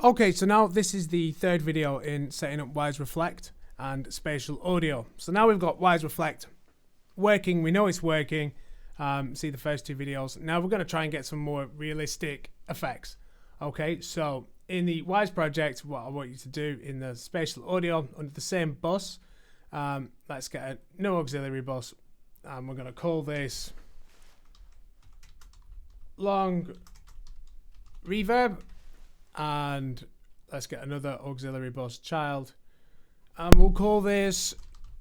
Okay, so now this is the third video in setting up Wise Reflect and spatial audio. So now we've got Wise Reflect working. We know it's working. See the first two videos. Now we're going to try and get some more realistic effects. Okay, so in the Wise project, what I want you to do in the spatial audio under the same bus, let's get a no auxiliary bus, and we're going to call this long reverb. And let's get another auxiliary bus child, and we'll call this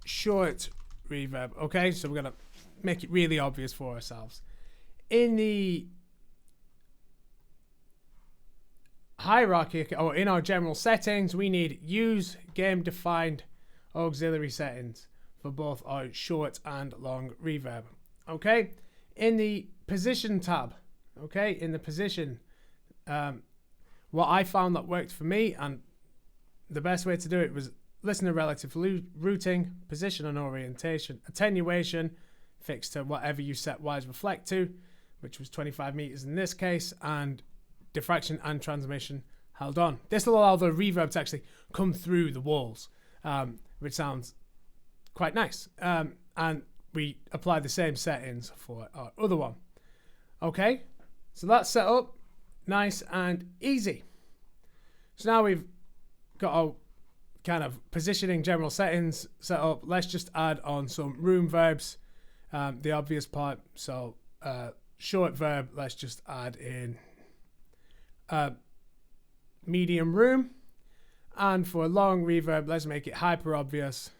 short reverb. Okay, so we're gonna make it really obvious for ourselves. In the hierarchy, or in our general settings, we need use game defined auxiliary settings for both our short and long reverb. Okay, in the position tab, okay, in the position, what I found that worked for me, and the best way to do it, was listener relative routing, position and orientation, attenuation fixed to whatever you set Wise Reflect to, which was 25 meters in this case, and diffraction and transmission held on. This will allow the reverb to actually come through the walls, which sounds quite nice. And we apply the same settings for our other one. Okay, so that's set up. Nice and easy. So now we've got our kind of positioning general settings set up. Let's just add on some room verbs, the obvious part. So short verb, let's just add in medium room. And for long reverb, let's make it hyper obvious.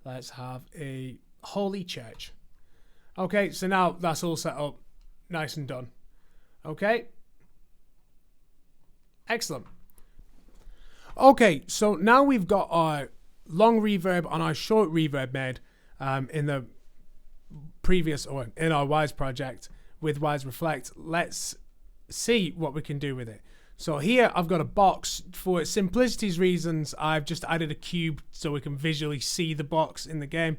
Let's have a holy church. Okay, so now that's all set up, nice and done. Okay. Excellent. Okay, so now we've got our long reverb and our short reverb made in the previous, or in our Wise project with Wise Reflect. Let's see what we can do with it. So here I've got a box. For simplicity's reasons, I've just added a cube so we can visually see the box in the game.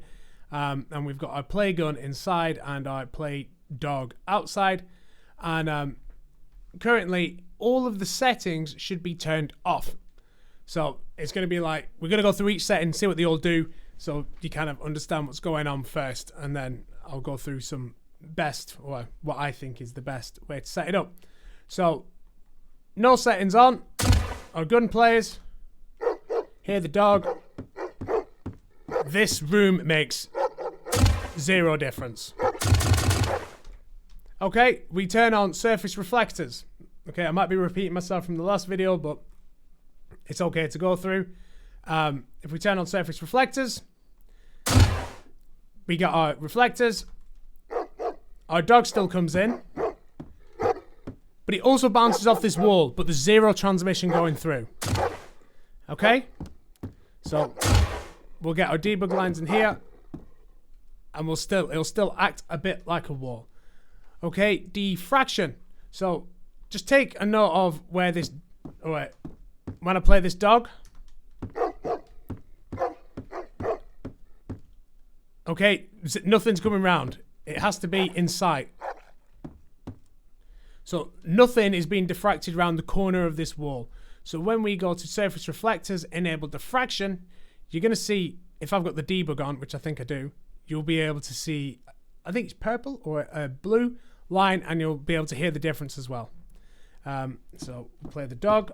And we've got our play gun inside and our play dog outside. And currently, all of the settings should be turned off. So it's going to be like, we're going to go through each setting, see what they all do, so you kind of understand what's going on first, and then I'll go through some best, or what I think is the best way to set it up. So, no settings on. Our gun plays. Hear the dog. This room makes zero difference. Okay, we turn on surface reflectors. Okay, I might be repeating myself from the last video, but it's okay to go through. If we turn on surface reflectors, we got our reflectors. Our dog still comes in, but it also bounces off this wall, but there's zero transmission going through. Okay, so we'll get our debug lines in here, and it'll still act a bit like a wall. Okay, diffraction. So just take a note of where this, when I play this dog. Okay, nothing's coming round. It has to be in sight. So nothing is being diffracted around the corner of this wall. So when we go to surface reflectors, enable diffraction, you're going to see, if I've got the debug on, which I think I do, you'll be able to see, I think it's purple or a blue line, and you'll be able to hear the difference as well. So we'll play the dog.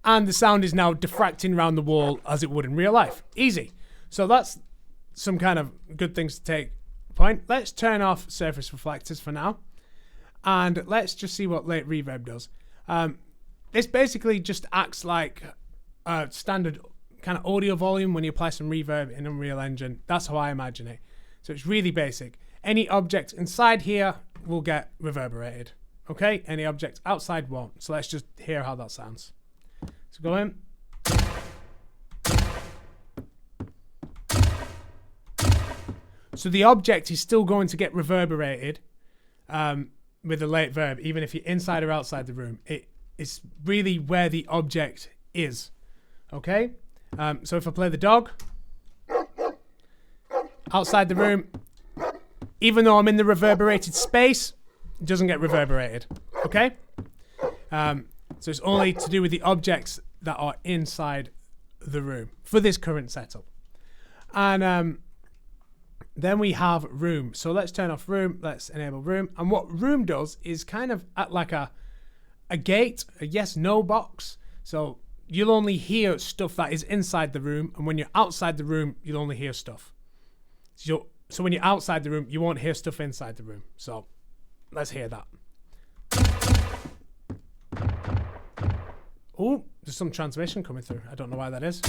And the sound is now diffracting around the wall as it would in real life. Easy. So that's some kind of good things to take point. Let's turn off surface reflectors for now. And let's just see what late reverb does. This basically just acts like a standard kind of audio volume when you apply some reverb in Unreal Engine. That's how I imagine it. So it's really basic. Any object inside here will get reverberated. Okay? Any object outside won't. So let's just hear how that sounds. So go in. So the object is still going to get reverberated with the late verb, even if you're inside or outside the room. It's really where the object is. Okay? So if I play the dog, outside the room, even though I'm in the reverberated space, it doesn't get reverberated. Okay? So it's only to do with the objects that are inside the room for this current setup. And then we have room. So let's turn off room. Let's enable room. And what room does is kind of act like a gate, a yes/no box. So you'll only hear stuff that is inside the room, and when you're outside the room, you'll only hear stuff. So when you're outside the room, you won't hear stuff inside the room. So let's hear that. Oh, there's some transmission coming through. I don't know why that is.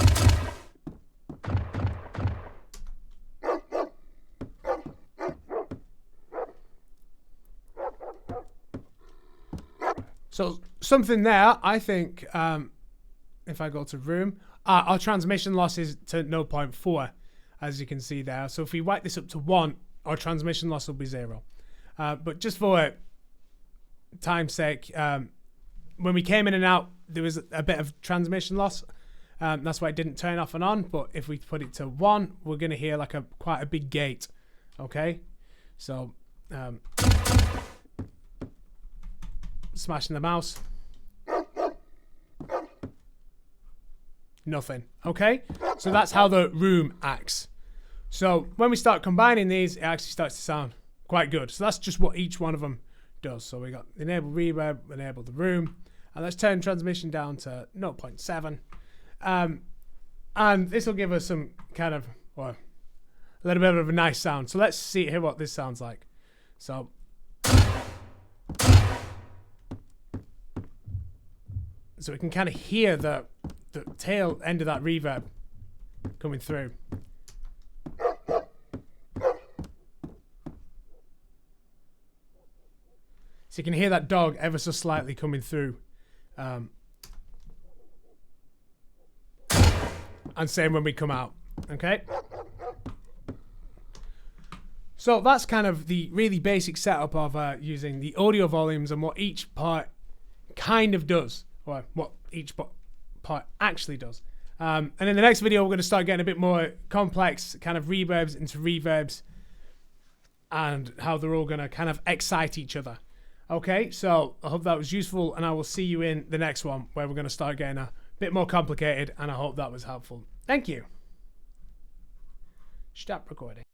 So something there, I think, if I go to room, our transmission loss is to 0.4, as you can see there. So if we wipe this up to 1, our transmission loss will be 0. But just for time's sake, when we came in and out, there was a bit of transmission loss. That's why it didn't turn off and on. But if we put it to 1, we're going to hear like quite a big gate. Okay, so smashing the mouse. Nothing. Okay, so that's how the room acts. So when we start combining these, it actually starts to sound quite good. So that's just what each one of them does. So we got enable reverb, enable the room, and let's turn transmission down to 0.7. And this will give us some kind of, well, a little bit of a nice sound. So let's hear what this sounds like. So we can kind of hear the tail end of that reverb coming through. So you can hear that dog ever so slightly coming through. And same when we come out. Okay? So that's kind of the really basic setup of using the audio volumes and what each part kind of does. Or what each part actually does. And in the next video, we're going to start getting a bit more complex kind of reverbs into reverbs and how they're all going to kind of excite each other. Okay, so I hope that was useful, and I will see you in the next one where we're going to start getting a bit more complicated, and I hope that was helpful. Thank you. Stop recording.